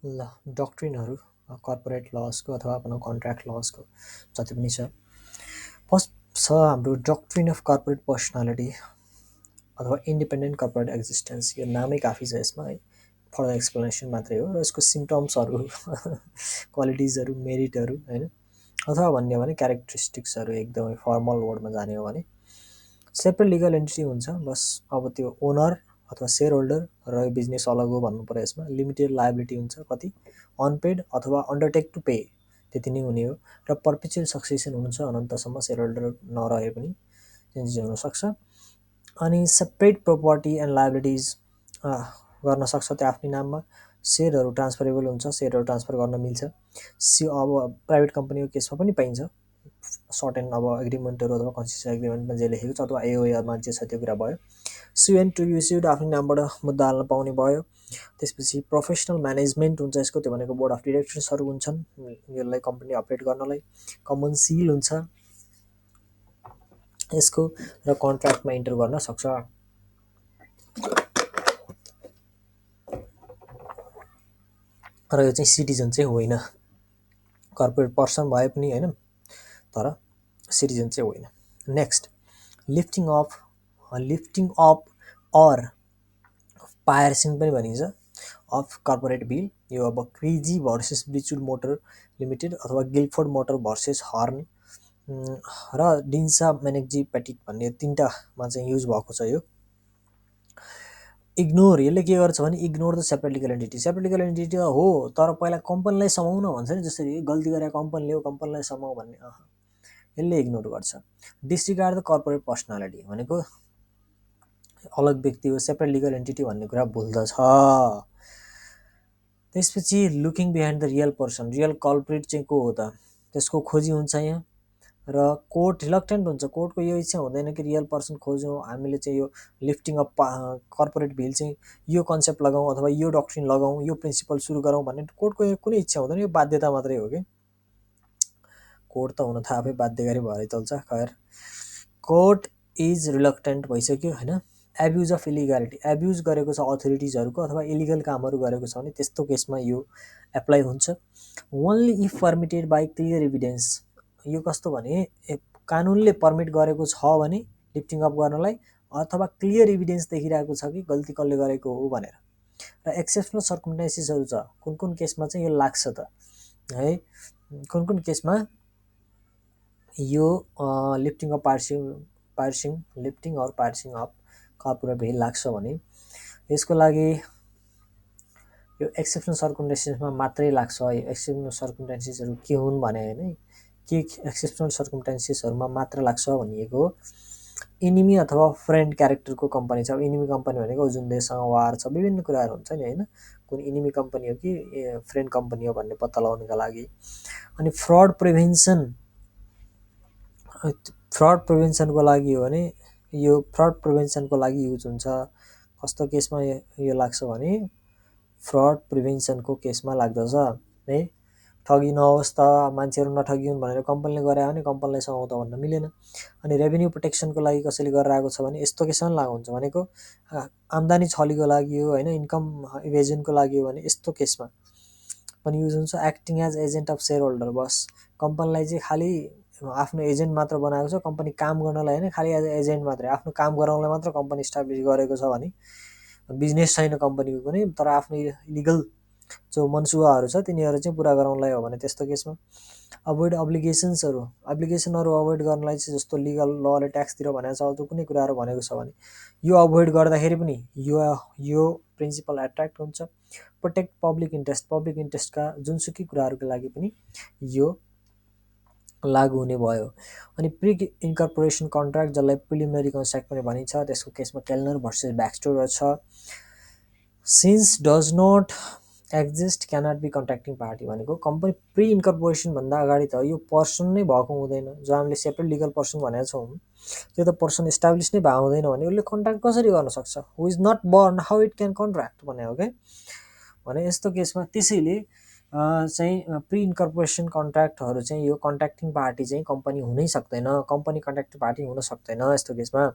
ल डक्ट्रिनहरू कर्पोरेट लसको अथवा आफ्नो कन्ट्र्याक्ट लसको जति पनि छ। फर्स्ट छ हाम्रो डक्ट्रिन अफ कर्पोरेट पर्सनालिटी अथवा इन्डिपेन्डेन्ट कर्पोरेट एक्जिस्टेन्स। यो नामै काफी छ यसमा है, फर्दर एक्सप्लेनेसन मात्रै हो र यसको सिम्टम्सहरू क्वालिटिजहरू मेरिटहरू होइन, अथवा भन्ने हो भने क्यारेक्टरिस्टिक्सहरू एकदमै फर्मल वर्डमा जाने हो भने सेपरेट लिगल एन्टिटी हुन्छ बस। अब त्यो ओनर अथवा सेयर होल्डर र बिजनेस अलग हो भन्नु पऱ्यो। यसमा लिमिटेड लायबिलिटी हुन्छ, कति अनपेड अथवा अन्डरटेक टु पे, त्यति नै हुने हो। र पर्पेचुअल सक्सेसन हुन्छ, अनन्तसम्म सेयर होल्डर नरहे पनि चेन्जेस हुनसक्छ। अनि सेपरेट प्रोपर्टी एन्ड लायबिलिटिज गर्न सक्छ त्यो आफ्नै नाममा। सेयरहरू ट्रान्सफरेबल हुन्छ, सेयरहरू ट्रान्सफर गर्न मिल्छ। अब प्राइभेट कम्पनीको केसमा पनि पाइन्छ सर्ट एन्ड अब एग्रिमेन्टहरू अथवा कन्सेसन एग्रिमेन्टमा जे लेखेको छ अथवा एओएमा जे छ त्यो कुरा भयो। सु एन्ड टु युसिड आफ्नै नामबाट मुद्दा हाल्न पाउने भयो। त्यसपछि प्रोफेसनल म्यानेजमेन्ट हुन्छ यसको, त्यो भनेको बोर्ड अफ डिरेक्टर्सहरू हुन्छन् यसलाई कम्पनी अपरेट गर्नलाई। कमन सिल हुन्छ यसको, र कन्ट्र्याक्टमा इन्टर गर्न सक्छ। र यो चाहिँ सिटिजन चाहिँ होइन, कर्पोरेट पर्सन भए पनि होइन, तर सिटिजन चाहिँ होइन। नेक्स्ट, लिफ्टिङ अप अर पायर्सिङ पनि भनिन्छ अफ कर्पोरेट बिल। यो अब क्रेजी भर्सेस ब्रिचुड मोटर लिमिटेड अथवा गिल्फोर्ड मोटर भर्सेस हर्न र डिन्सा मेनेक्जी पेटिट भन्ने तिनवटामा चाहिँ युज भएको छ यो। इग्नोर, यसले के गर्छ भने ignore the separate legal entity. Separate legal entity हो तर पहिला कम्पनीलाई समाउन भन्छ नि, जसरी गल्ती गरे कम्पनीले हो कम्पनीलाई समाऊ भन्ने, यसले इग्नोर गर्छ। डिसरिगार्ड द कर्पोरेट पर्सनालिटी भनेको अलग व्यक्ति हो, सेपरेट लिगल एन्टिटी भन्ने कुरा भुल्दछ। त्यसपछि looking behind the real person, real culprit चाहिँ को हो त, त्यसको खोजी हुन्छ यहाँ। र कोर्ट रिलक्टेन्ट हुन्छ, कोर्टको यो इच्छा हुँदैन कि रियल पर्सन खोजौँ, हामीले चाहिँ यो लिफ्टिङ अप कर्पोरेट बिल चाहिँ यो कन्सेप्ट लगाउँ अथवा यो डक्ट्रिन लगाउँ, यो प्रिन्सिपल सुरु गरौँ भन्ने कोर्टको कुनै इच्छा हुँदैन, यो बाध्यता मात्रै हो कि। कोर्ट त हुन त आफै बाध्यकारी भएरै चल्छ। खैर, कोर्ट इज रिलक्टेन्ट भइसक्यो होइन। एब्युज अफ इलिगालिटी, एब्युज गरेको छ अथोरिटिजहरूको अथवा इलिगल कामहरू गरेको छ भने त्यस्तो केसमा यो एप्लाई हुन्छ। Only if permitted by clear evidence, यो कस्तो भने कानुनले पर्मिट गरेको छ भने लिफ्टिङ अप गर्नलाई, अथवा क्लियर इभिडेन्स देखिरहेको छ कि गल्ती कसले गरेको हो भनेर। र एक्सेप्सनल सर्कमस्टान्सेसहरू छ, कुन कुन केसमा चाहिँ यो लाग्छ त है, कुन कुन केसमा यो lifting of lifting or piercing of corporate veil लाग्छ भने यसको लागि यो एक्सेप्सनल सर्कमस्टान्सेसमा मात्रै लाग्छ। एक्सेप्सनल सर्कमस्टान्सेसहरू के हुन् भने होइन, के एक्सेप्सनल सर्कमस्टान्सेसहरूमा मात्र लाग्छ भनिएको हो। इनिमी अथवा फ्रेन्ड क्यारेक्टरको कम्पनी छ। अब इनिमी कम्पनी भनेको जुन देशसँग वार छ, विभिन्न कुराहरू हुन्छ नि होइन, कुन इनिमी कम्पनी हो कि फ्रेन्ड कम्पनी हो भन्ने पत्ता लगाउनका लागि। अनि फ्रड प्रिभेन्सनको लागि हो भने यो फ्रड प्रिभेन्सनको लागि युज हुन्छ। कस्तो केसमा यो लाग्छ भने फ्रड प्रिभेन्सनको केसमा लाग्दछ है। ठगी नहोस् त, मान्छेहरू नठगिउन् भनेर कम्पनीले गरे भने कम्पनीलाई समाउँदा भन्न मिलेन। अनि रेभेन्यू प्रोटेक्सनको लागि कसैले गरेर आएको छ भने यस्तो केसमा लागु हुन्छ भनेको आम्दानी छलीको लागि हो होइन, इन्कम इभेजनको लागि हो भने यस्तो केसमा पनि युज हुन्छ। Acting as agent of shareholder, बस कम्पनीलाई चाहिँ खालि आफ्नो एजेन्ट मात्र बनाएको छ, कम्पनी काम गर्नलाई होइन, खालि एज एजेन्ट मात्रै, आफ्नो काम गराउनलाई मात्र कम्पनी इस्टाब्लिस गरेको छ भने, बिजनेस छैन कम्पनीको कुनै तर आफ्नो लिगल जो मनसुवाहरू छ तिनीहरू चाहिँ पुरा गराउनलाई हो भने त्यस्तो केसमा। अभोइड अब्लिगेसनहरू अभोइड गर्नलाई चाहिँ जस्तो लिगल लले ट्याक्स तिरेर भनेको छ, त्यो कुनै कुराहरू भनेको छ भने यो अभोइड गर्दाखेरि पनि यो प्रिन्सिपल एट्र्याक्ट हुन्छ। प्रोटेक्ट पब्लिक इन्ट्रेस्टका जुनसुकै कुराहरूको लागि पनि यो लागु हुने भयो। अनि प्रि इन्कर्पोरेसन कन्ट्र्याक्ट जसलाई प्रिलिमिनरी कन्ट्र्याक्ट पनि भनिन्छ, त्यसको केसमा केल्नर भर्सेस ब्याक्स्टर छ। Since does not exist cannot be contracting party भनेको कम्पनी प्रि इन्कर्पोरेसन भन्दा अगाडि त यो पर्सन नै भएको हुँदैन। जो हामीले सेपरेट लिगल पर्सन भनेको छौँ त्यो त पर्सन इस्टाब्लिस नै भएको हुँदैन भने उसले कन्ट्र्याक्ट कसरी गर्न सक्छ। Who is not born how it can contract भने हो क्या। भने यस्तो केसमा त्यसैले चाहिँ प्रि इन्कर्पोरेसन कन्ट्र्याक्टहरू चाहिँ यो कन्ट्र्याक्टिङ पार्टी चाहिँ कम्पनी हुनै सक्दैन, कम्पनी कन्ट्र्याक्टिङ पार्टी हुन सक्दैन यस्तो केसमा।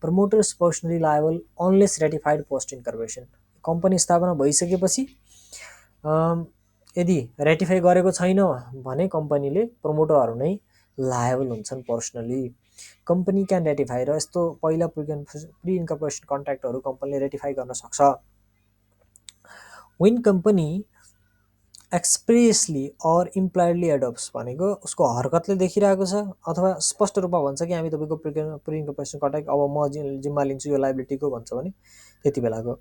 Promoters personally liable unless ratified post incorporation, company स्थापना भइसकेपछि अम, यदि रेटिफाई गरेको छैन भने कम्पनीले प्रमोटरहरू नै लायबल हुन्छन् पर्सनली। कम्पनी क्यान रेटिफाई, र यस्तो पहिला प्री इन्कर्पोरेसन कन्ट्र्याक्टहरू कम्पनीले रेटिफाई गर्न सक्छ। When company expressly or impliedly adopts भनेको उसको हरकतले देखिरहेको छ अथवा स्पष्ट रूपमा भन्छ कि हामी तपाईँको प्री इन्कर्पोरेसन कन्ट्र्याक्ट अब म जिम्मा लिन्छु यो लाइबिलिटीको भन्छ भने त्यति बेलाको।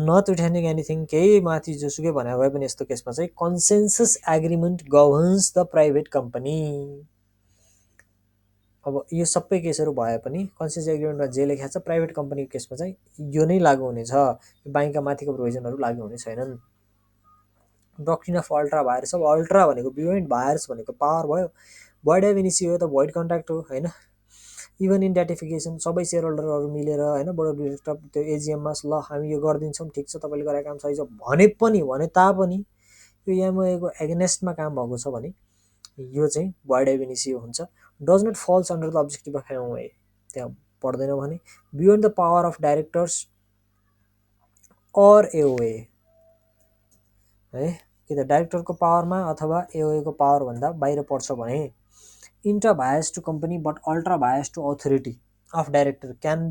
नट रिटेनिङ एनिथिङ, केही माथि जोसुकै भने भए पनि यस्तो केसमा चाहिँ consensus agreement governs the private company. अब यो सबै केसहरू भए पनि कन्सेन्सस एग्रिमेन्टमा जे लेखेको छ प्राइभेट कम्पनीको केसमा चाहिँ यो नै लागू हुनेछ, बाहेकका माथिको प्रोभिजनहरू लागू हुने छैनन्। डक्ट्रिन अफ अल्ट्रा भायर्स, अब अल्ट्रा भनेको बियोन्ड भायर्स भनेको पावर भयो, भोइड एभ इनिसी हो त भोइड कन्ट्र्याक्ट हो होइन। इभन इन डेटिफिकेसन सबै सेयर होल्डरहरू मिलेर होइन बोर्ड अफ डिरेक्टर त्यो एजिएममा ल हामी यो गरिदिन्छौँ ठिक छ तपाईँले गरेको काम सही छ भने तापनि यो एमओएको एगेनेस्टमा काम भएको छ भने यो चाहिँ भोइड एभ इनिसी हुन्छ। Does not falls under the objective of MOA, त्यहाँ पढ्दैन भने beyond the power of directors or AOA है, कि त डाइरेक्टरको पावरमा अथवा एओएको पावरभन्दा बाहिर पर्छ भने intra vires to company but ultra vires to authority of director can not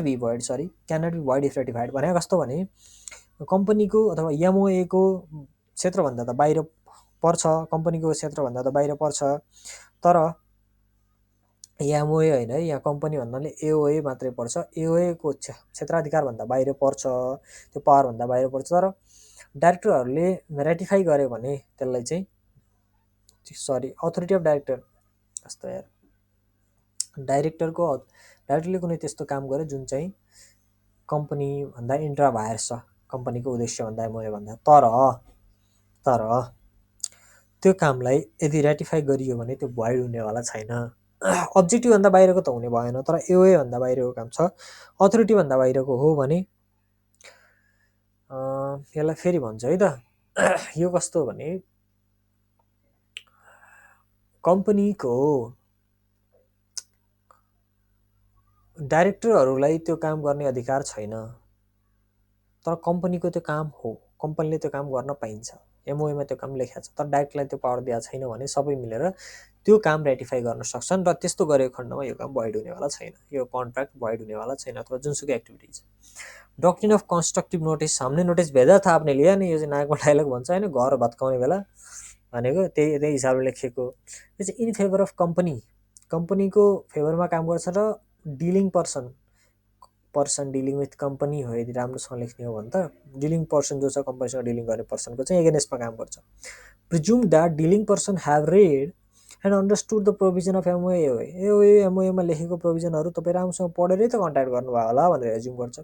be void if ratified. भने कस्तो भने कम्पनीको अथवा एमओएको क्षेत्रभन्दा त बाहिर पर्छ, कम्पनीको क्षेत्रभन्दा त बाहिर पर्छ, तर एमओए होइन है, यहाँ कम्पनी भन्नाले एओए मात्रै पर्छ, एओएको क्षेत्राधिकारभन्दा बाहिर पर्छ, त्यो पावरभन्दा बाहिर पर्छ। तर डाइरेक्टरहरूले रेटिफाई गर्यो भने त्यसलाई चाहिँ अथोरिटी अफ डाइरेक्टर जस्तो यार डाइरेक्टरले कुनै त्यस्तो काम गर्यो जुन चाहिँ कम्पनीभन्दा इन्ट्रा भायर्स छ, कम्पनीको उद्देश्यभन्दा एमओएभन्दा, तर त्यो कामलाई यदि रेटिफाई गरियो भने त्यो भोइड हुनेवाला छैन। अब्जेक्टिभभन्दा बाहिरको त हुने भएन, तर एओएभन्दा बाहिरको काम छ, अथोरिटीभन्दा बाहिरको हो भने यसलाई फेरि भन्छ है त यो कस्तो भने कम्पनीको डाइरेक्टरहरूलाई त्यो काम गर्ने अधिकार छैन, तर कम्पनीको त्यो काम हो, कम्पनीले त्यो काम गर्न पाइन्छ, एमओएमा त्यो काम लेखेको छ, तर डाइरेक्टरलाई त्यो पावर दिएको छैन भने सबै मिलेर त्यो काम रेटिफाई गर्न सक्छन्, र त्यस्तो गरेको खण्डमा यो काम भोइड हुनेवाला छैन, यो कन्ट्र्याक्ट भोइड हुनेवाला छैन अथवा जुनसुकै activities. Doctrine of constructive notice, हमने नोटिस भेजा था आपने लिया नहीं, यो चाहिँ नागमा डाइलग भन्छ होइन, घर भत्काउने बेला भनेको त्यही हिसाबले लेखेको। यो चाहिँ इन फेभर अफ कम्पनीको फेभरमा काम गर्छ, र dealing person dealing with company हो, यदि राम्रोसँग लेख्ने हो भने त डिलिङ पर्सन जो छ कम्पनीसँग डिलिङ गर्ने पर्सनको चाहिँ एगेनेस्टमा काम गर्छ। Presume that dealing person have read and understood the provision of एमओएमा लेखेको प्रोभिजनहरू तपाईँ राम्रोसँग पढेरै त कन्ट्याक्ट गर्नुभयो होला भनेर एज्युम गर्छ।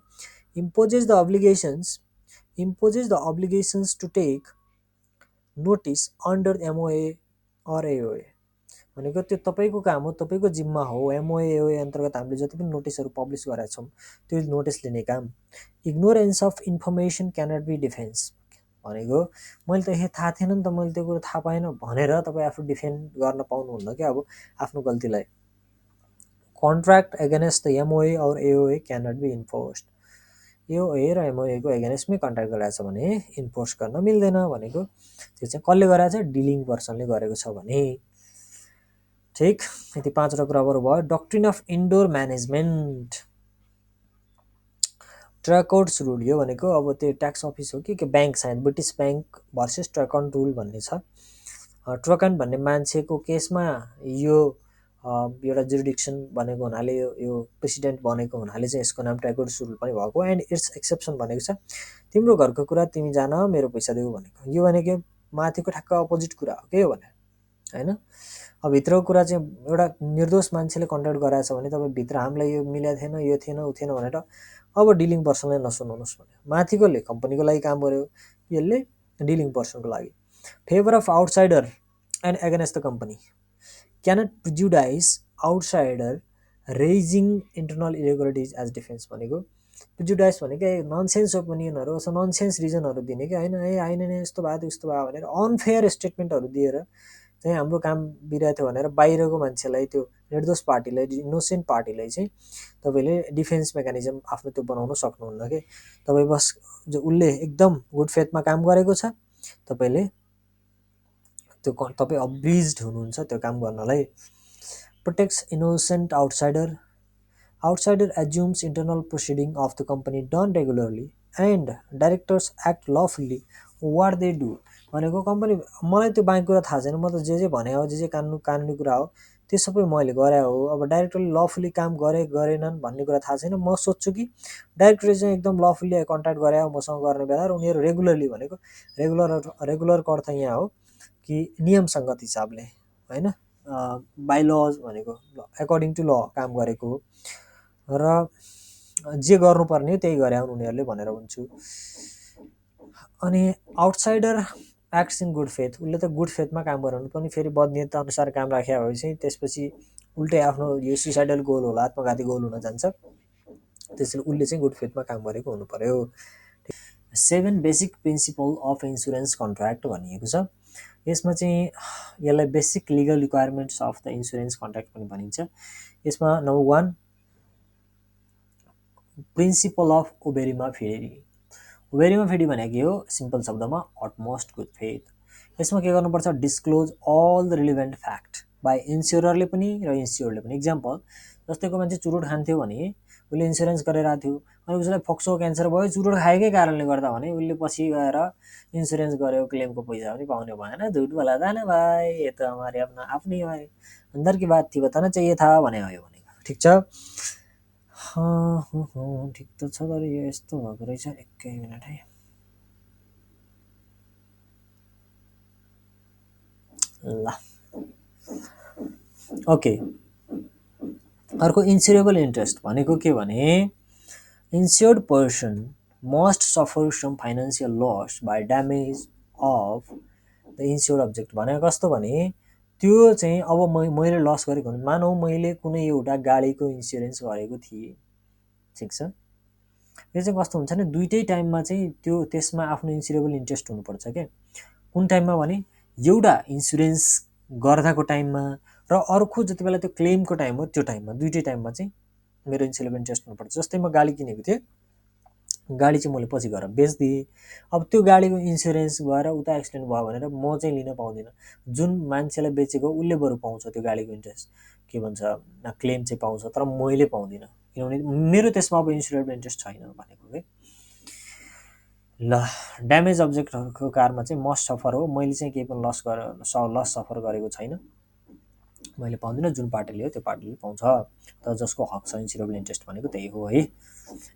Imposes the obligations to take notice under MOA or AOA, भनेको त्यो तपाईँको काम हो, तपाईँको जिम्मा हो, एमओए एओए अन्तर्गत हामीले जति पनि नोटिसहरू पब्लिस गरेका छौँ त्यो नोटिस लिने काम। Ignorance of information cannot be defence, भनेको मैले त यो थाहा थिएन नि त, मैले त्यो कुरो थाहा पाएन भनेर तपाईँ आफू डिफेन्ड गर्न पाउनुहुन्न क्या अब आफ्नो गल्तीलाई। Contract against the MOA or AOA cannot be enforced, AOA र एमओएको एगेनेस्टमै कन्ट्र्याक्ट गरेको छ भने इन्फोर्स गर्न मिल्दैन, भनेको त्यो चाहिँ कसले गरेको छ, डिलिङ पर्सनले गरेको छ भने। ठिक, यति 5वटा कुराहरू भयो। Doctrine of indoor management, Turquand's rule, यो भनेको अब त्यो ट्याक्स अफिस हो कि ब्याङ्क, सायद ब्रिटिस ब्याङ्क भर्सेस ट्र्याकआउट रुल भन्ने छ। ट्र्याकआउट भन्ने मान्छेको केसमा यो एउटा जुरिडिक्सन बनेको हुनाले यो प्रेसिडेन्ट बनेको हुनाले चाहिँ यसको नाम ट्र्याकआउट्स रुल पनि भएको। एन्ड इट्स एक्सेप्सन भनेको छ तिम्रो घरको कुरा तिमी जान मेरो पैसा देऊ भनेको, यो भनेको माथिको ठ्याक्क अपोजिट कुरा हो के हो भने होइन। अब भित्रको कुरा चाहिँ एउटा निर्दोष मान्छेले कन्ट्र्याक्ट गराएछ भने तपाईँ भित्र हामीलाई यो मिलेको थिएन, यो थिएन, ऊ थिएन भनेर अब डिलिङ पर्सनलाई नसुनाउनुहोस् भने, माथिकोले कम्पनीको लागि काम गर्यो, यसले डिलिङ पर्सनको लागि। Favour of outsider and against the company, cannot prejudice outsider raising internal irregularities as defence, भनेको प्रिजुडाइज भनेको ननसेन्स ओपिनियनहरू, ननसेन्स रिजनहरू दिने कि होइन यस्तो भयो त्यस्तो भयो भनेर अनफेयर स्टेटमेन्टहरू दिएर चाहिँ हाम्रो काम बिरेको थियो भनेर बाहिरको मान्छेलाई, त्यो निर्दोष पार्टीलाई, इनोसेन्ट पार्टीलाई चाहिँ तपाईँले डिफेन्स मेकानिजम आफ्नो त्यो बनाउन सक्नुहुन्न के। तपाईँ बस उसले एकदम गुड फेथमा काम गरेको छ, तपाईँले त्यो तपाईँ अब्लिज्ड हुनुहुन्छ त्यो काम गर्नलाई। Protects innocent outsider, outsider assumes internal proceeding of the company done regularly and directors act lawfully what they do। भनेको कम्पनी मलाई त्यो बाँकी कुरा थाहा छैन, म त जे भने हो, जे कानुनी कुरा हो त्यो सबै मैले गरे हो। अब डाइरेक्टरले लफुली काम गरेनन् भन्ने कुरा थाहा छैन। म सोध्छु कि डाइरेक्टरले चाहिँ एकदम लफुली कन्ट्याक्ट गरे हो मसँग गर्ने बेला, र उनीहरू रेगुलरली, भनेको रेगुलरको अर्थ यहाँ हो कि नियम सङ्गत हिसाबले, होइन, बाई लज भनेको एकर्डिङ टु ल काम गरेको हो र जे गर्नुपर्ने हो त्यही गरे हुन् उनीहरूले भनेर भन्छु। अनि outsider acts in good faith, उसले त गुड फेथमा काम गराउनु पनि फेरि बदनीयता अनुसार काम राखेको भए चाहिँ त्यसपछि उल्टै आफ्नो यो सुसाइडल गोल होला, आत्मघाती गोल हुन जान्छ। त्यसैले उसले चाहिँ गुड फेथमा काम गरेको हुनु पर्यो। 7 basic principle of insurance contract भनिएको छ। यसमा चाहिँ यसलाई basic legal requirements of the insurance contract पनि भनिन्छ। यसमा नम्बर 1 प्रिन्सिपल अफ ओबेरिमा फेरी। ओबेरिमा फेरी भनेको के हो? सिम्पल शब्दमा अटमोस्ट गुड फेथ। यसमा के गर्नुपर्छ? Disclose all the relevant fact by इन्स्योररले पनि र इन्स्योर्डले पनि। इक्जाम्पल, जस्तै को मान्छे चुरोट खान्थ्यो भने उसले इन्सुरेन्स गरेर थियो, अनि उसलाई फोक्सो क्यान्सर भयो चुरोट खाएकै कारणले गर्दा भने उसले पछि गएर इन्सुरेन्स गर्यो, क्लेमको पैसा पनि पाउने भएन। झुट बोला था ना भाइ, ये त हमारे अपना आफ्नै अंदर की बात थी, बताना चाहिए था भने हो। यो भनेको ठिक छ। ठिक त छ, तर यो यस्तो भएको रहेछ। एकै मिनट है। ल ओके, अर्को इन्स्योरेबल इन्ट्रेस्ट भनेको के भने insured person must suffer some financial loss by damage of the insured object. भनेको कस्तो भने त्यो चाहिँ अब मैले लस गरेको हुँ, मानौ मैले कुनै एउटा गाडीको इन्सुरेन्स गरेको थिएँ, ठिक छ। यो चाहिँ कस्तो हुन्छ भने दुइटै टाइममा चाहिँ त्यो त्यसमा आफ्नो इन्स्योरेबल इन्ट्रेस्ट हुनुपर्छ क्या। कुन टाइममा भने एउटा इन्सुरेन्स गर्दाको टाइममा र अर्को जति बेला त्यो क्लेमको टाइम हो त्यो टाइममा, दुइटै टाइममा चाहिँ मेरो इन्स्योरेबल इन्ट्रेस्ट हुनुपर्छ। जस्तै म गाडी किनेको थिएँ, गाडी चाहिँ मैले पछि गएर बेचिदिएँ। अब त्यो गाडीको इन्सुरेन्स गएर उता एक्सिडेन्ट भयो भनेर म चाहिँ लिन पाउँदिनँ। जुन मान्छेलाई बेचेको उसले बरु पाउँछ त्यो गाडीको इन्ट्रेस्ट, के भन्छ क्लेम चाहिँ पाउँछ, तर मैले पाउँदिनँ किनभने मेरो त्यसमा अब इन्स्योरेबल इन्ट्रेस्ट छैन भनेको के। ल ड्यामेज अब्जेक्टहरूको कारमा चाहिँ मस्ट सफर हो। मैले चाहिँ केही पनि लस सफर गरेको छैन, मैले पाउँदिनँ। जुन पार्टीले हो त्यो पार्टीले पाउँछ, तर जसको हक छ इन्स्योरेबल इन्ट्रेस्ट भनेको त्यही हो है।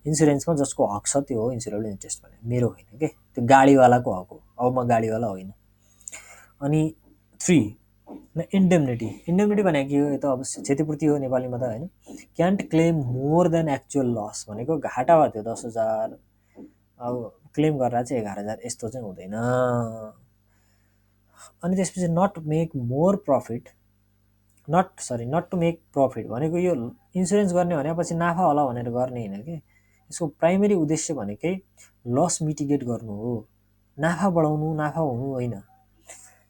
इन्सुरेन्समा जसको हक छ त्यो हो इन्स्योरेबल इन्ट्रेस्ट भने, मेरो होइन के, त्यो गाडीवालाको हक हो। अब म गाडीवाला होइन। अनि 3 इन्डेमनिटी। इन्डेमनिटी भनेको के हो? यो त अब क्षतिपूर्ति हो नेपालीमा त, होइन। Can't claim more than actual loss, भनेको घाटा भएको थियो 10,000, अब क्लेम गरेर चाहिँ 11,000, यस्तो चाहिँ हुँदैन। अनि त्यसपछि not make more profit, not to make profit भनेको यो इन्सुरेन्स गर्ने भनेपछि नाफा होला भनेर गर्ने होइन कि। यसको प्राइमेरी उद्देश्य भनेकै लस मिटिगेट गर्नु हो, नाफा बढाउनु, नाफा हुनु होइन।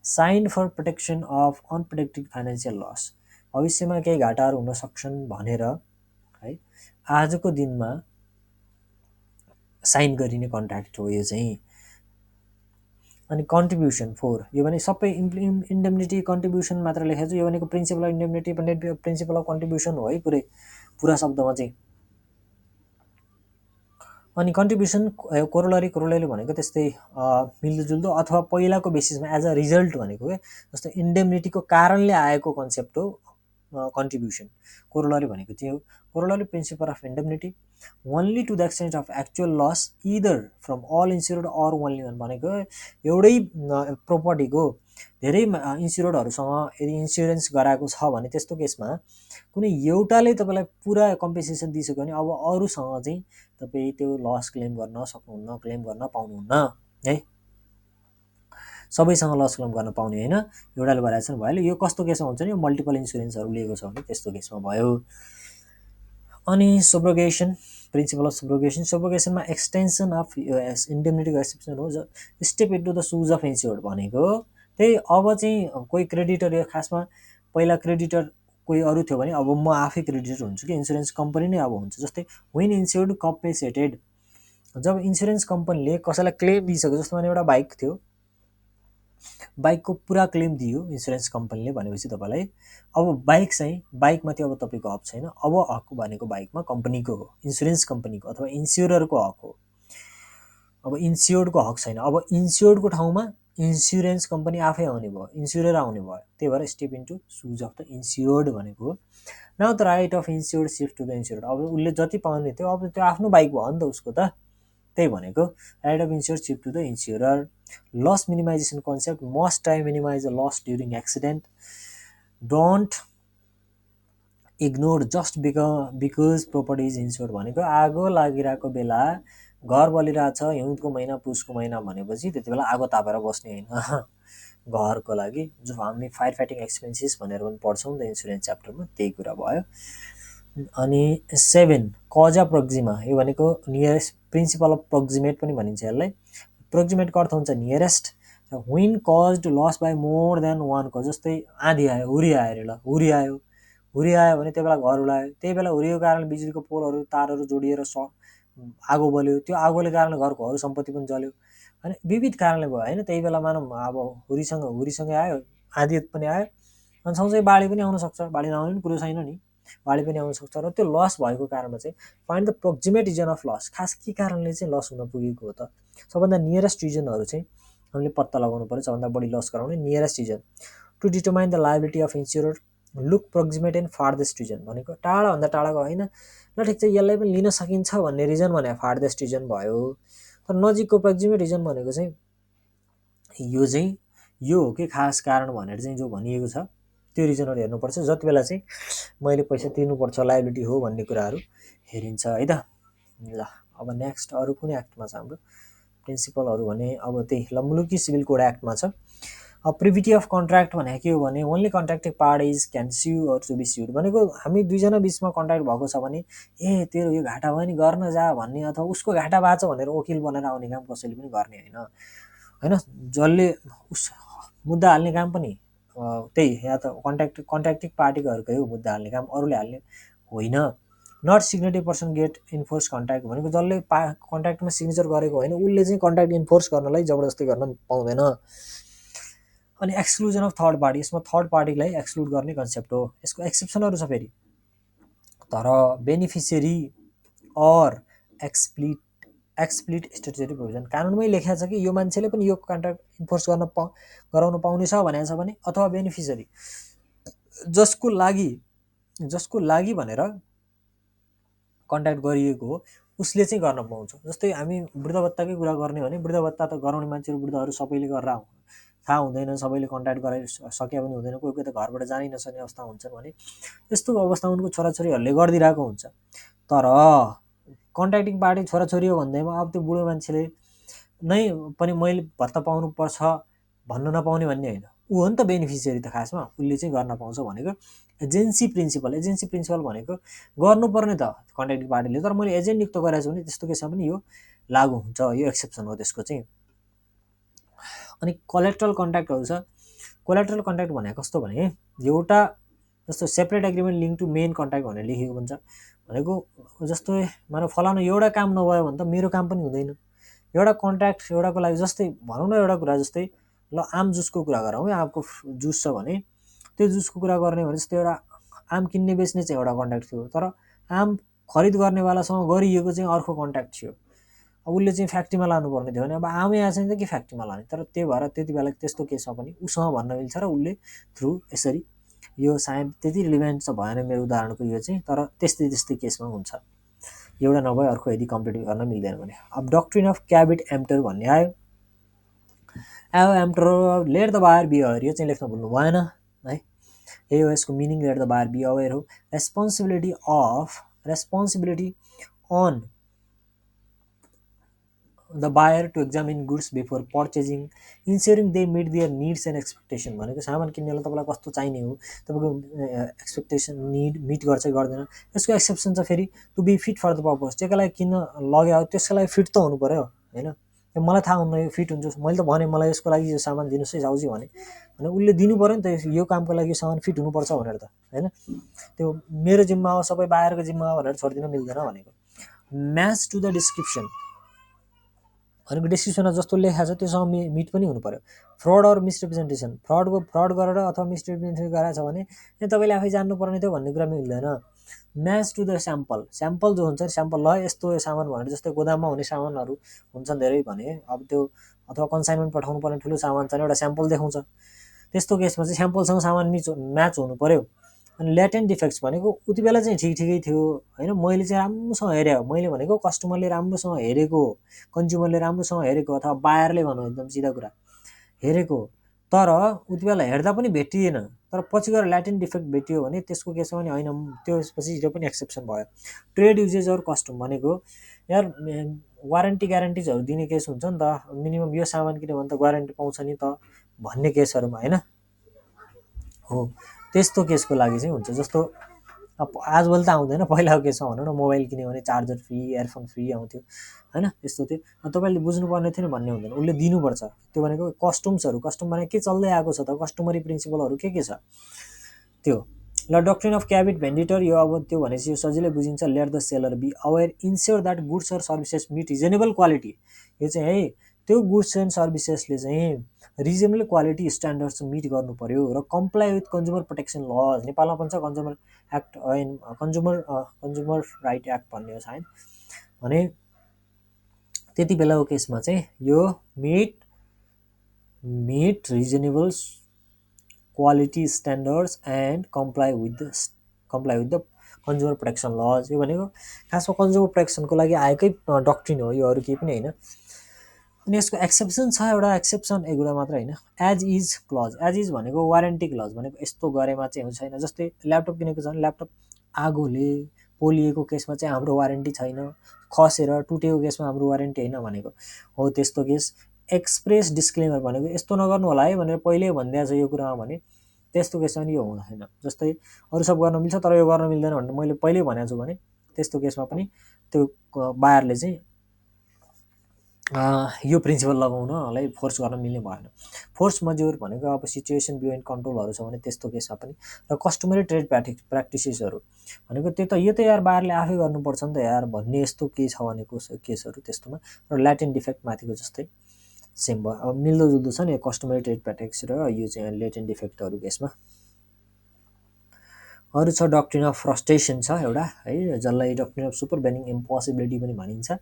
Sign for protection of unprotected financial loss, भविष्यमा केही घाटाहरू हुन सक्छन् भनेर है आजको दिनमा साइन गरिने कन्ट्र्याक्ट हो यो चाहिँ। अनि कन्ट्रिब्युसन 4, यो भने सबै इन्डेमनिटी कन्ट्रिब्युसन मात्र लेखेको छु। यो भनेको प्रिन्सिपल अफ इन्डेमनिटी पनि प्रिन्सिपल अफ कन्ट्रिब्युसन हो है पुरा शब्दमा चाहिँ। अनि कन्ट्रिब्युसन कोरोलरी भनेको त्यस्तै मिल्दोजुल्दो अथवा पहिलाको बेसिसमा एज अ रिजल्ट भनेको के, जस्तो इन्डेमनिटीको कारणले आएको कन्सेप्ट हो कन्ट्रिब्युसन। कोरोलरी भनेको त्यो corollary principle of indemnity only to the extent of actual loss either from all insured or only one, भनेको एउटै प्रोपर्टीको धेरै इन्स्योर्डहरूसँग यदि इन्सुरेन्स गराएको छ भने त्यस्तो केसमा कुनै एउटाले तपाईँलाई पुरा कम्पेन्सेसन दिइसक्यो भने अब अरूसँग चाहिँ तपाईँ त्यो लस क्लेम गर्न सक्नुहुन्न, क्लेम गर्न पाउनुहुन्न है। सबैसँग लस क्लेम गर्न पाउने होइन, एउटाले भइरहेको छ भयो। यो कस्तो केसमा हुन्छ नि, मल्टिपल इन्सुरेन्सहरू लिएको छ भने त्यस्तो केसमा भयो। अनि सुब्रोगेसन, प्रिन्सिपल अफ सुब्रोगेसन। सुब्रोगेसनमा एक्सटेन्सन अफ इन्डेमनिटीको एक्सेप्सन हो। Step into the shoes of insured भनेको त्यही अब चाहिँ कोही क्रेडिटर यो खासमा पहिला क्रेडिटर कोही अरू थियो भने अब म आफै क्रेडिटर हुन्छु कि इन्सुरेन्स कम्पनी नै अब हुन्छ। जस्तै वेन इन्स्योर्ड कम्पेन्सेटेड, जब इन्सुरेन्स कम्पनीले कसैलाई क्लेम दिइसक्यो, जस्तो भने एउटा बाइक थियो, बाइकको पुरा क्लेम दियो इन्सुरेन्स कम्पनीले भनेपछि तपाईँलाई अब बाइक चाहिँ बाइकमाथि अब तपाईँको हक छैन, अब हक भनेको बाइकमा कम्पनीको हो, इन्सुरेन्स कम्पनीको अथवा इन्स्योररको हक हो। अब इन्स्योर्डको हक छैन, अब इन्स्योर्डको ठाउँमा इन्सुरेन्स कम्पनी आफै आउने भयो, इन्स्योरर आउने भयो। त्यही भएर step into shoes of the insured भनेको हो। Now the right of insured shift to the insured, अब उसले जति पाउने थियो अब त्यो आफ्नो बाइक भयो नि त उसको त, त्यही भनेको right of insured shift to the insurer. Loss minimization concept, must try minimize the loss during accident, don't ignore just because property is insured भनेको आगो लागिरहेको बेला घर बलिरहेछ हिउँदको महिना पुसको महिना भनेपछि त्यति बेला आगो तापेर बस्ने होइन घरको लागि, जो हामी फायर फाइटिङ एक्सपेन्सेस भनेर पनि पढ्छौँ त इन्सुरेन्स च्याप्टरमा, त्यही कुरा भयो। अनि 7 कजा प्रोक्जिमा, यो भनेको नियरेस्ट प्रिन्सिपल अफ प्रोक्जिमेट पनि भनिन्छ यसलाई। प्रोक्जिमेटको अर्थ हुन्छ nearest. When caused loss by more than वानको, जस्तै आँधी आयो, हुरी आयो अरे, ल हुरी आयो भने त्यो बेला घर उडायो, त्यही बेला हुरीको कारण बिजुलीको पोलहरू तारहरू जोडिएर आगो बल्यो, त्यो आगोले कारण घरको अरू सम्पत्ति पनि जल्यो, होइन विविध कारणले भयो होइन। त्यही बेला मानौँ अब हुरीसँगै आयो, आँधी पनि आयो, अनि सँगसँगै बाढी पनि आउन सक्छ, बाढी नआउने पनि कुरो छैन नि, बाढी पनि आउन सक्छ। र त्यो लस भएको कारणमा चाहिँ find the proximate reason of loss, खास के कारणले चाहिँ लस हुन पुगेको हो त, सबभन्दा नियरेस्ट रिजनहरू चाहिँ हामीले पत्ता लगाउनु पर्यो, सबभन्दा बढी लस गराउने nearest reason. To determine the liability of insurer look proximate and farthest reason भनेको टाढाभन्दा टाढाको होइन, ल ठिक छ यसलाई पनि लिन सकिन्छ भन्ने रिजन भने फार्देस्ट रिजन भयो। तर नजिकको प्रोक्जिमेट रिजन भनेको चाहिँ यो हो कि खास कारण भनेर चाहिँ जो भनिएको छ त्यो रिजनहरू हेर्नुपर्छ, जति बेला चाहिँ मैले पैसा तिर्नुपर्छ लायबिलिटी हो भन्ने कुराहरू हेरिन्छ है त। ल अब नेक्स्ट अरू कुनै एक्टमा छ हाम्रो प्रिन्सिपलहरू भने, अब त्यही ल मुलुकी सिभिल कोड एक्टमा छ। प्रिभिटी अफ कन्ट्र्याक्ट भनेको के हो भने ओन्ली कन्ट्र्याक्टिङ पार्टिज क्यान स्यु अर टु बी स्युड भनेको हामी दुईजना बिचमा कन्ट्र्याक्ट भएको छ भने ए तेरो यो घाटा भयो नि गर्न जा भन्ने, अथवा उसको घाटा भएको छ भनेर वकिल बनेर आउने काम कसैले पनि गर्ने होइन, जसले उस मुद्दा हाल्ने काम पनि त्यही या त कन्ट्र्याक्टिङ पार्टीकोहरूकै हो मुद्दा हाल्ने काम, अरूले हाल्ने होइन। Not signatory person get enforce contract भनेको जसले कन्ट्र्याक्टमा सिग्नेचर गरेको होइन उसले चाहिँ कन्ट्र्याक्ट इन्फोर्स गर्नलाई जबरजस्ती गर्न पाउँदैन। अनि एक्सक्लुजन अफ थर्ड पार्टी, यसमा थर्ड पार्टीलाई एक्सक्लुड गर्ने कन्सेप्ट हो। यसको एक्सेप्सनहरू छ फेरि, तर बेनिफिसियरी अर एक्सप्लिट स्ट्याट्युटरी प्रोभिजन, कानुनमै लेखा छ कि यो मान्छेले पनि यो कन्ट्र्याक्ट इन्फोर्स गराउन पाउने छ भनेको छ भने, अथवा बेनिफिसियरी जसको लागि भनेर कन्ट्र्याक्ट गरिएको हो उसले चाहिँ गर्न पाउँछ। जस्तै हामी वृद्धभत्ताकै कुरा गर्ने भने वृद्धभत्ता त गराउने मान्छेहरू वृद्धहरू सबैले गरेर थाहा हुँदैन, सबैले कन्ट्र्याक्ट गराइसके पनि हुँदैन, कोही कोही त घरबाट जानै नसक्ने अवस्था हुन्छ भने त्यस्तो अवस्था उनको छोराछोरीहरूले गरिदिरहेको हुन्छ। तर कन्ट्र्याक्टिङ पार्टी छोराछोरी हो भन्दैमा अब त्यो बुढो मान्छेले नै पनि मैले भत्ता पाउनुपर्छ भन्न नपाउने भन्ने होइन, ऊ हो नि त बेनिफिसियरी त खासमा, उसले चाहिँ गर्न पाउँछ भनेको एजेन्सी प्रिन्सिपल भनेको गर्नुपर्ने त कन्ट्र्याक्टिङ पार्टीले, तर मैले एजेन्ट नियुक्त गरेको छु भने त्यस्तो केसमा पनि यो लागु हुन्छ, यो एक्सेप्सन हो त्यसको चाहिँ। अनि कोलेट्रल कन्ट्र्याक्टहरू छ। कोलेट्रल कन्ट्र्याक्ट भनेको कस्तो भने एउटा जस्तो separate agreement link to main contract भनेर लेखेको हुन्छ भनेको जस्तो मानव फलानु एउटा काम नभयो भने त मेरो काम पनि हुँदैन। एउटा कन्ट्र्याक्ट एउटाको लागि, जस्तै भनौँ न एउटा कुरा जस्तै ल आम जुसको कुरा गरौँ है, आमको जुस छ भने त्यो जुसको कुरा गर्ने भने जस्तै एउटा आम किन्ने बेच्ने चाहिँ एउटा कन्ट्र्याक्ट थियो, तर आम खरिद गर्नेवालासँग गरिएको चाहिँ अर्को कन्ट्र्याक्ट थियो। अब उसले चाहिँ फ्याक्ट्रीमा लानुपर्ने थियो भने अब आमै आएको छैन त के फ्याक्ट्रीमा लाने, तर त्यही भएर त्यति बेला त्यस्तो केसमा पनि उसँग भन्न मिल्छ र उसले थ्रु यसरी, यो सायद त्यति रिलिभेन्ट चाहिँ भएन मेरो उदाहरणको यो चाहिँ, तर त्यस्तै केसमा हुन्छ, एउटा नभए अर्को यदि कम्प्लिट गर्न मिल्दैन भने। अब डक्ट्रिन अफ क्याबिट एम्प्टर भन्ने आयो, emptor let the buyer be aware, यो चाहिँ लेख्न भुल्नु भएन है, यही हो यसको meaning, let the buyer be aware हो। Responsibility on the buyer to examine goods before purchasing insuring they meet their needs and expectation भनेको सामान किन्नेलाई तपाईँलाई कस्तो चाहिने हो, तपाईँको एक्सपेक्टेसन निड मिट गर्छ गर्दैन। यसको एक्सेप्सन छ फेरि to be fit for the purpose, त्यसको लागि किन्न लग्यो त्यसको लागि फिट त हुनु पऱ्यो होइन, त्यो मलाई थाहा हुन्न यो फिट हुन्छ, मैले त भने मलाई यसको लागि यो सामान दिनुहोस् है जाउजी भने उसले दिनु पऱ्यो नि त, यो कामको लागि यो सामान फिट हुनुपर्छ भनेर त होइन। त्यो मेरो जिम्मा हो, सबै बाहिरको जिम्मा हो भनेर छोडिदिन मिल्दैन भनेको। म्याच टु द डिस्क्रिप्सन भनेको डिस्क्रिप्सनमा जस्तो लेखाएको छ त्योसँग मिट पनि हुनु पऱ्यो। फ्रड अर मिसरिप्रेजेन्टेसन, फ्रड गरेर अथवा मिसरिप्रेजेन्टेसन गराएको छ भने तपाईँले आफै जान्नुपर्ने थियो भन्ने कुरा मिल्दैन। Match to the sample, sample जो हुन्छ स्याम्पल ल यस्तो सामान भनेर, जस्तै गोदाममा हुने सामानहरू हुन्छन् धेरै भने अब त्यो अथवा कन्साइनमेन्ट पठाउनु पर्ने ठुलो सामान चाहिँ एउटा स्याम्पल देखाउँछ, त्यस्तो केसमा चाहिँ स्याम्पलसँग सामान म्याच हुनु पऱ्यो। अनि ल्याटेन्ट डिफेक्ट्स भनेको उति बेला चाहिँ ठिकै थियो होइन, मैले चाहिँ राम्रोसँग हेरेँ हो, मैले भनेको कस्टमरले राम्रोसँग हेरेको, कन्ज्युमरले राम्रोसँग हेरेको अथवा बायरले भनौँ एकदम सिधा कुरा हेरेको, तर उति बेला हेर्दा पनि भेटिएन, तर पछि गएर ल्याटेन्ट डिफेक्ट भेटियो भने त्यसको केसमा पनि होइन, त्यसपछि त्यो पनि एक्सेप्सन भयो। ट्रेड युजेज अर कस्टम भनेको यार वारेन्टी ग्यारेन्टिजहरू दिने केस हुन्छ नि त, मिनिमम यो सामान किन्यो भने त वारेन्टी पाउँछ नि त भन्ने केसहरूमा होइन हो, त्यस्तो केसको लागि चाहिँ हुन्छ। जस्तो अब आजभोलि त आउँदैन, पहिलाको केसमा भनौँ न मोबाइल किन्यो भने चार्जर फ्री, इयरफोन फ्री आउँथ्यो होइन, त्यस्तो थियो। तपाईँले बुझ्नुपर्ने थियो नि भन्ने हुँदैन, उसले दिनुपर्छ। त्यो भनेको कस्टम्सहरू, कस्टम भनेको के चल्दै आएको छ त, कस्टमरी प्रिन्सिपलहरू के छ त्यो। ल डक्ट्रिन अफ क्याबिट भेन्डिटर, यो अब त्यो भनेपछि यो सजिलै बुझिन्छ। Let the seller be aware ensure that goods or services meet reasonable quality, यो चाहिँ है त्यो गुड्स एन्ड सर्भिसेसले चाहिँ रिजनेबल क्वालिटी स्ट्यान्डर्ड्स मिट गर्नु पर्यो र comply with consumer protection laws, नेपालमा पनि छ consumer act, consumer right act भन्ने हो सायद, भने त्यति बेलाको केसमा चाहिँ यो meet reasonable quality standards and comply with the consumer protection laws. यो भनेको खासमा कन्ज्युमर प्रोटेक्सनको लागि आएकै डक्ट्रिन हो, यो अरू केही पनि होइन। अनि यसको एक्सेप्सन छ, एउटा एक्सेप्सन एउटा मात्र होइन, as is clause. As is भनेको वारेन्टी क्लज भनेको यस्तो गरेमा चाहिँ हुन्छ छैन, जस्तै ल्यापटप किनेको छ भने ल्यापटप आगोले पोलिएको केसमा चाहिँ हाम्रो वारेन्टी छैन, खसेर टुटेको केसमा हाम्रो वारेन्टी होइन भनेको हो त्यस्तो केस। एक्सप्रेस डिस्क्लेमर भनेको यस्तो नगर्नु होला है भनेर पहिल्यै भनिदिएको छ यो कुरामा भने त्यस्तो केसमा नि यो हुँदैन। जस्तै अरू सब गर्न मिल्छ तर यो गर्न मिल्दैन भनेर मैले पहिल्यै भनेको छु भने त्यस्तो केसमा पनि त्यो बायरले चाहिँ यो प्रिन्सिपल लगाउनलाई फोर्स गर्न मिल्ने भएन। फोर्स मज्योर भनेको अब सिचुएसन बियोन्ड कन्ट्रोलहरू छ भने त्यस्तो केसमा पनि। र कस्टमरी ट्रेड प्र्याक्टिसेसहरू भनेको त्यो त यो त यार बायरले आफै गर्नुपर्छ नि त यार भन्ने यस्तो के छ भनेको केसहरू त्यस्तोमा। र ल्याटेन्ट डिफेक्ट माथिको जस्तै सेम भयो, अब मिल्दोजुल्दो छ नि कस्टमरी ट्रेड प्र्याक्टिस र यो चाहिँ ल्याटेन्ट डिफेक्टहरू केसमा। अरू छ डक्ट्रिन अफ फ्रस्ट्रेसन छ एउटा है, जसलाई doctrine of supervening impossibility पनि भनिन्छ।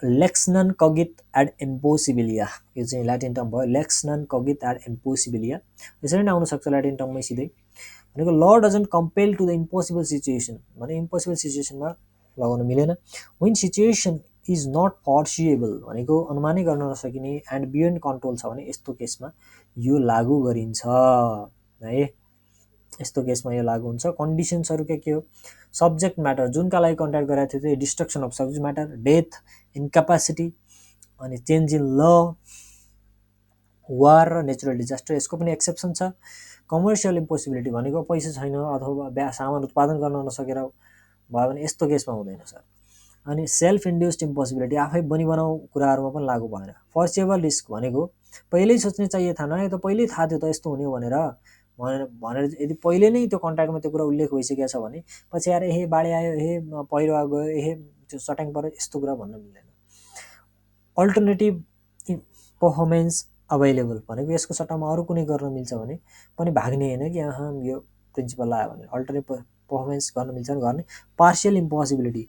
Lex non cogit ad impossibilia, यो चाहिँ ल्याटिन टर्म भयो, lex non cogit ad impossibilia, यसरी नै आउनसक्छ ल्याटिन टर्ममै सिधै। भनेको law doesn't compel to the impossible situation, भने इम्पोसिबल सिचुएसनमा लगाउन मिलेन। When situation is not foreseeable भनेको अनुमानै गर्न नसकिने एन्ड बियोन्ड कन्ट्रोल छ भने यस्तो केसमा यो लागू गरिन्छ है, यस्तो केसमा यो लागू हुन्छ। कन्डिसन्सहरू के हो, सब्जेक्ट म्याटर जुनका लागि कन्ट्याक्ट गरेको थियो त्यो destruction of subject matter, death, incapacity, अनि चेन्ज इन ल, वार र नेचुरल डिजास्टर, यसको पनि एक्सेप्सन छ। कमर्सियल इम्पोसिबिलिटी भनेको पैसा छैन अथवा सामान उत्पादन गर्न नसकेर भयो भने यस्तो केसमा हुँदैन सर। अनि सेल्फ इन्ड्युस्ड इम्पोसिबिलिटी आफै बनाऊ कुराहरूमा पनि लागू भएन। फर्सिएबल रिस्क भनेको पहिल्यै सोच्ने चाहिए था न, यो त पहिल्यै थाहा थियो त यस्तो हुने भनेर यदि पहिले नै त्यो कन्ट्र्याक्टमा त्यो कुरा उल्लेख भइसकेको छ भने पछि आएर हे बाढी आयो, हे पहिरो गयो, हे त्यो सट्याङ पऱ्यो, यस्तो कुरा भन्न मिल्दैन। अल्टरनेटिभ पर्फर्मेन्स अभाइलेबल भनेको यसको सट्टामा अरू कुनै गर्न मिल्छ भने पनि भाग्ने होइन कि यो प्रिन्सिपल आयो भने अल्टरनेटिभ पर्फर्मेन्स गर्न मिल्छ भने गर्ने। पार्सियल इम्पोसिबिलिटी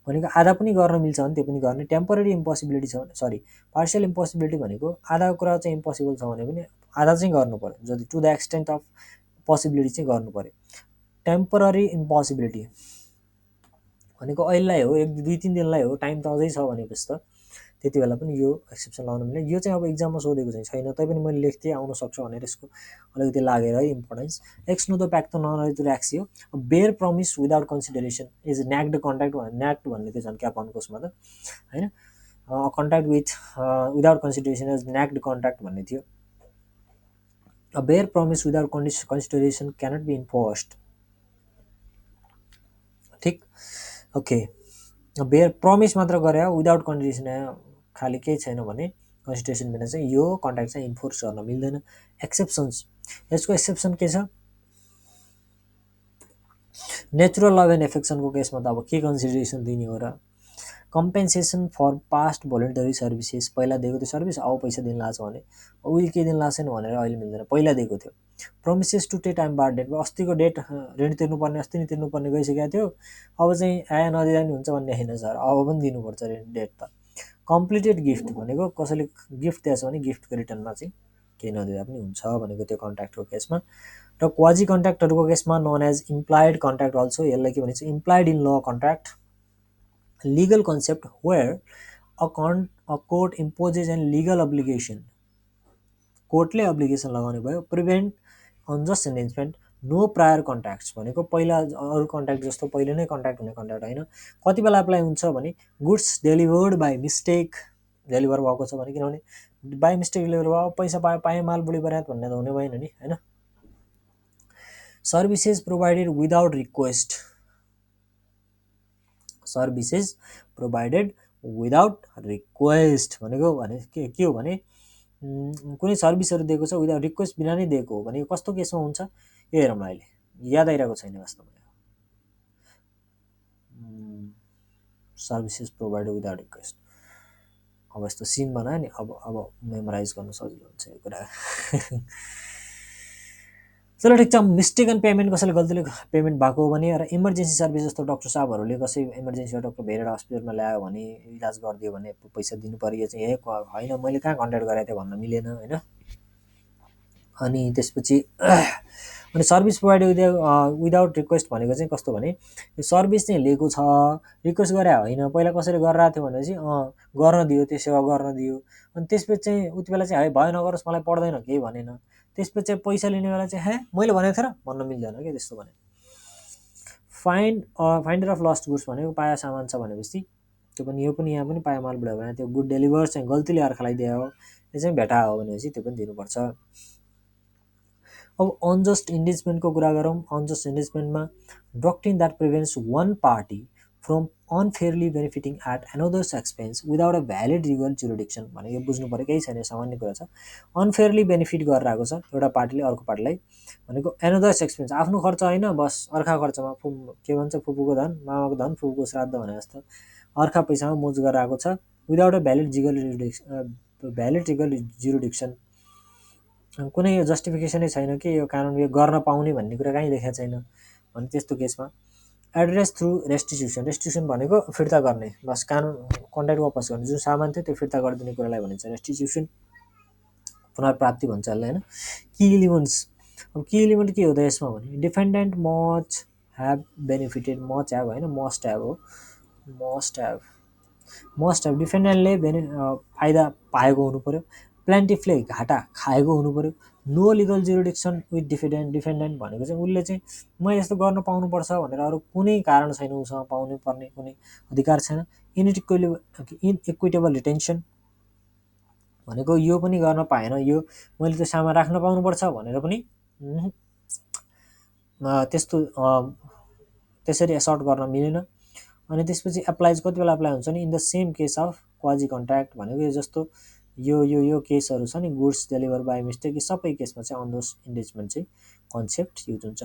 भनेको आधा पनि गर्न मिल्छ भने त्यो पनि गर्ने। टेम्पोररी इम्पोसिबिलिटी छ भने सरी पार्सियल इम्पोसिबिलिटी भनेको आधा कुरा चाहिँ इम्पोसिबल छ भने पनि आधा चाहिँ गर्नु पऱ्यो, जति to the extent of possibility चाहिँ गर्नु पऱ्यो। टेम्पोररी इम्पोसिबिलिटी भनेको अहिलेलाई हो, 1-2-3 दिनलाई हो, टाइम त अझै छ भनेपछि त त्यति बेला पनि यो एक्सेप्सन लाउनु मिल्ने। यो चाहिँ अब इक्जाममा सोधेको चाहिँ छैन, तैपनि मैले लेख्थेँ आउन सक्छ भनेर यसको अलिकति लागेर है इम्पोर्टेन्स। एक्स नो द प्याक्ट नन एक्सियो, bare promise without consideration is naked contract, naked भन्ने थियो झन् क्याप अनकोसमा त होइन, contract without consideration is naked contract भन्ने थियो। Bare promise without consideration cannot be enforced, ठिक ओके। बेयर प्रमिस मात्र गरे विदाउट कन्डिसन खाली केही छैन भने कन्सिडरेसन बिना चाहिँ यो कन्ट्र्याक्ट चाहिँ इन्फोर्स गर्न मिल्दैन। एक्सेप्सन्स, यसको एक्सेप्सन के छ? नेचुरल लभ एन्ड एफेक्सनको केसमा त अब के कन्सिडरेसन दिने हो र? Compensation for past voluntary services, पहिला दिएको थियो सर्भिस अब पैसा दिन लाग्छ भने, उहिले के दिन लाग्छ भनेर अहिले मिल्दैन, पहिला दिएको थियो। प्रोमिसेस टु टे टाइम बार डेट, अस्तिको डेट ऋण तिर्नुपर्ने अस्ति नै तिर्नुपर्ने गइसकेको थियो, अब चाहिँ आया नदिँदा नि हुन्छ भन्ने होइन सर, अब पनि दिनुपर्छ ऋण डेट त। कम्प्लिटेड गिफ्ट भनेको कसैले गिफ्ट दिएछ भने गिफ्टको रिटर्नमा चाहिँ केही नदिँदा पनि हुन्छ भनेको त्यो कन्ट्र्याक्टको केसमा। र क्वाजी कन्ट्र्याक्टहरूको केसमा known as implied contract also, यसलाई के भनिन्छ? Implied in law contract, legal concept where a court imposes an legal obligation, कोर्टले अब्लिगेसन लगाउने भयो। Prevent unjust enrichment, no prior contracts भनेको पहिला अरू कन्ट्र्याक्ट जस्तो पहिले नै कन्ट्र्याक्ट हुने कन्ट्र्याक्ट होइन। कति बेला एप्लाई हुन्छ भने goods delivered by mistake, deliver भएको छ भने, किनभने बाई मिस्टेक डेलिभर भयो, पैसा पाएँ माल बुढी बरात भन्ने त हुने भएन नि होइन। Services provided without request, services provided without request भनेको के हो भने कुनै सर्भिसहरू दिएको छ विदाउट रिक्वेस्ट, बिना नै दिएको हो भने कस्तो केसमा हुन्छ यो हेरौँ अहिले, याद आइरहेको छैन वास्तवमा। सर्भिसेस प्रोभाइडेड विदाउट रिक्वेस्ट, अब यस्तो सिन बनायो नि, अब मेमोराइज गर्न सजिलो हुन्छ यो कुरा। चलो ठिक छ। मिस्टेकन पेमेन्ट, कसैले गल्तीले पेमेन्ट भएको हो भने, र इमर्जेन्सी सर्भिस जस्तो डक्टर साहबहरूले कसै इमर्जेन्सी डक्टर भेटेर हस्पिटलमा ल्यायो भने, इलाज गरिदियो भने पैसा दिनु पऱ्यो, चाहिँ ए होइन मैले कहाँ कन्ट्याक्ट गराएको थिएँ भन्न मिलेन होइन। अनि त्यसपछि अनि सर्भिस प्रोभाइड विदाउट रिक्वेस्ट भनेको चाहिँ कस्तो भने, यो सर्भिस चाहिँ लिएको छ, रिक्वेस्ट गरे होइन, पहिला कसैले गरिरहेको थियो भनेपछि गर्न दियो, त्यो सेवा गर्न दियो, अनि त्यसपछि चाहिँ उति बेला चाहिँ है भयो नगरोस् मलाई पर्दैन केही भनेन, त्यसपछि चाहिँ पैसा लिने बेला चाहिँ हे मैले भनेको थिएँ र भन्न मिल्दैन क्या त्यस्तो भने। फाइन्डर अफ लस्ट गुड्स भनेको पाया सामान छ भनेपछि त्यो पनि, यो पनि यहाँ पनि पाया माल बुढायो भने त्यो गुड डेलिभर चाहिँ गल्तीले अर्कालाई दियो हो, त्यो चाहिँ भेटा हो भनेपछि त्यो पनि दिनुपर्छ। अब अनजस्ट इन्डेजमेन्टको कुरा गरौँ। अनजस्ट इन्डेजमेन्टमा doctrine that prevents one party from unfairly benefiting at another's expense without a valid legal jurisdiction भनेको बुझ्नु पऱ्यो, केही छैन, सामान्य कुरा छ। अनफेयरली बेनिफिट गरिरहेको छ एउटा पार्टीले अर्को पार्टीलाई भनेको एनदर्स एक्सपेन्स, आफ्नो खर्च होइन बस अर्का खर्चमा, के भन्छ फुपूको धन मामाको धन फुपूको श्राद्ध भने जस्तो अर्का पैसामा मोज गरिरहेको छ without a valid legal jurisdiction. कुनै यो जस्टिफिकेसनै छैन कि यो कानुन यो गर्न पाउने भन्ने कुरा कहीँ लेखेको छैन भने त्यस्तो केसमा एड्रेस थ्रु रेस्टिट्युसन, रेस्टिट्युसन भनेको फिर्ता गर्ने, बस कानुन कन्ट्र्याक्ट वापस गर्ने, जुन सामान थियो त्यो फिर्ता गरिदिने कुरालाई भनिन्छ रेस्टिट्युसन, पुनर्प्राप्ति भन्छ यसलाई होइन। कि इलिमेन्ट्स, अब कि इलिमेन्ट के हो त यसमा भने defendant much have benefited, much have होइन मस्ट ह्याभ हो, मस्ट ह्याभ डिफेन्डेन्टले फाइदा पाएको हुनु पऱ्यो, प्लान्टिफले घाटा खाएको हुनु पऱ्यो, no legal jurisdiction with defendant भनेको चाहिँ उसले चाहिँ म यस्तो गर्न पाउनुपर्छ भनेर अरू कुनै कारण छैन उसँग पाउनु पर्ने कुनै अधिकार छैन। इनइक्विटेबल रिटेन्सन भनेको यो पनि गर्न पाएन, यो मैले त्यो सामान राख्न पाउनुपर्छ भनेर पनि त्यसरी एसर्ट गर्न मिलेन। अनि त्यसपछि एप्लाइज कति बेला एप्लाई हुन्छ नि, in the same case of quasi contract भनेको यो जस्तो यो केसहरू छ नि, गुड्स डेलिभर बाई मिस्टेक, सबै केसमा चाहिँ अनजस्ट इन्डेजमेन्ट चाहिँ कन्सेप्ट युज हुन्छ।